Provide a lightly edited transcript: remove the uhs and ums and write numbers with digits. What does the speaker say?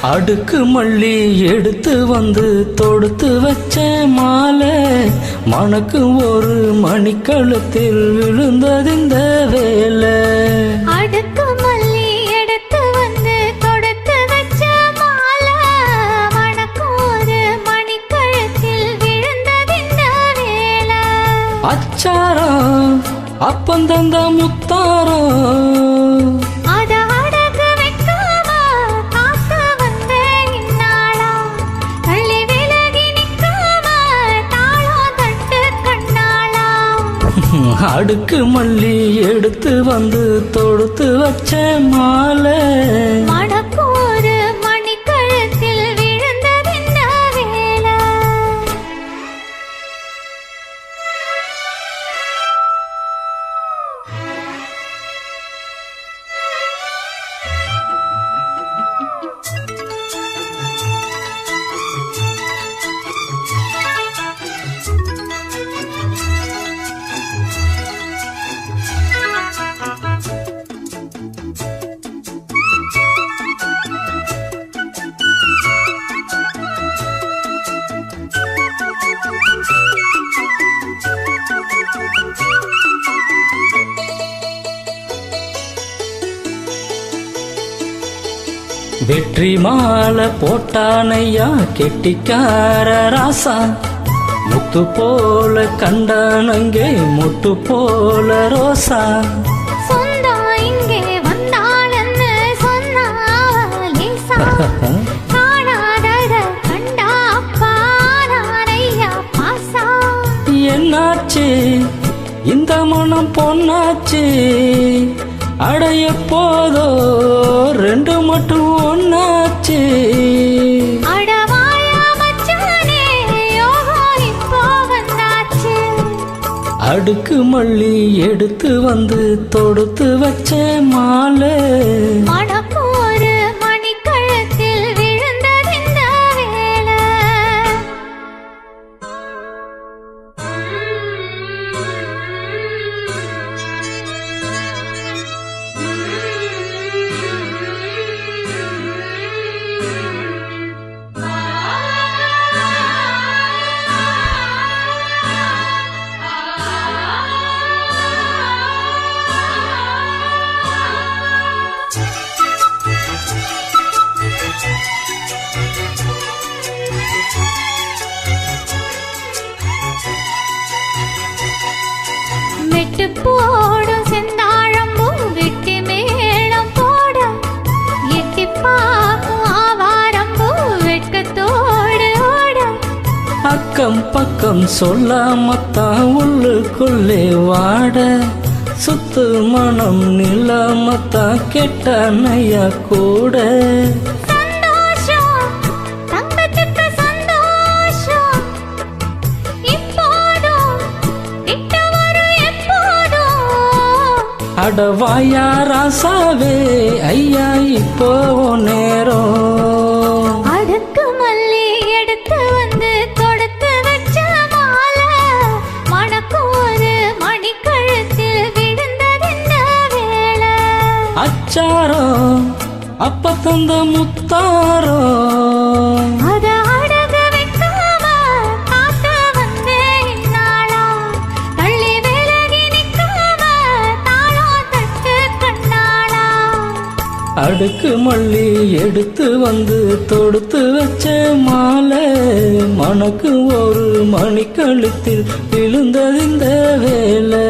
அடுக்கு மல்லி எடுத்து வந்து தொடுத்து வச்ச மாலை மணக்கு ஒரு மணிக்கழுத்தில் விழுந்தது இந்த வேலை. அடுக்கு மல்லி எடுத்து வந்து தொடுத்து வச்ச மாலை மணக்கு ஒரு மணிக்கழுத்தில் விழுந்தது இந்த வேலை. அச்சாரம் அப்பந்தந்த முத்தாரம் அடுக்கு மல்லி எடுத்து வந்து தொடுத்து வச்ச மாலை மணக்கு ஒரு மணிக்கழுத்தில் விழுந்தது இந்த வேலை. வெற்றி மாலை போட்டானையா கெட்டிக்கார ராசா முத்து போல கண்டானங்கே முட்டு போல ரோசா. சொந்தம் இங்கே வந்தாளன்னு சொன்னாலேசா காணாதத கண்டா அப்பா நானையா பாசா. என்னாச்சு இந்த மனம் பொன்னாச்சு அடைய போதோ ரெண்டு மட்டும் ஒன்னாச்சு. அடுக்கு மல்லி எடுத்து வந்து தொடுத்து வச்ச மாலை மணக்கு ஒரு மணிக்கழுத்தில் விழுந்தது இந்த வேலை. மெட்டு போடும் செந்தாழம்பூ வெட்டி மேளம் போட எட்டி பாக்கும் ஆவாரம்பூ வெட்கத்தோடு ஓட. அக்கம் பக்கம் சொல்லாமத்தான் உள்ளுக்குள்ளே வாட சுத்து மனம் நிலாமத்தான் கெட்டனையா கூட. அடவாயா ராசாவே ஐயா இப்போ நேரம். அடுக்கு மல்லி எடுத்து வந்து தொடுத்து வச்ச மாலை மணக்கு ஒரு மணிக்கழுத்தில் விழுந்தது இந்த வேலை. அச்சாரம் அப்ப தந்த முத்தாரம் அடுக்கு மல்லி எடுத்து வந்து தொடுத்து வச்ச மாலை மணக்கு ஒரு மணிக்கழுத்தில் விழுந்தது இந்த வேலை.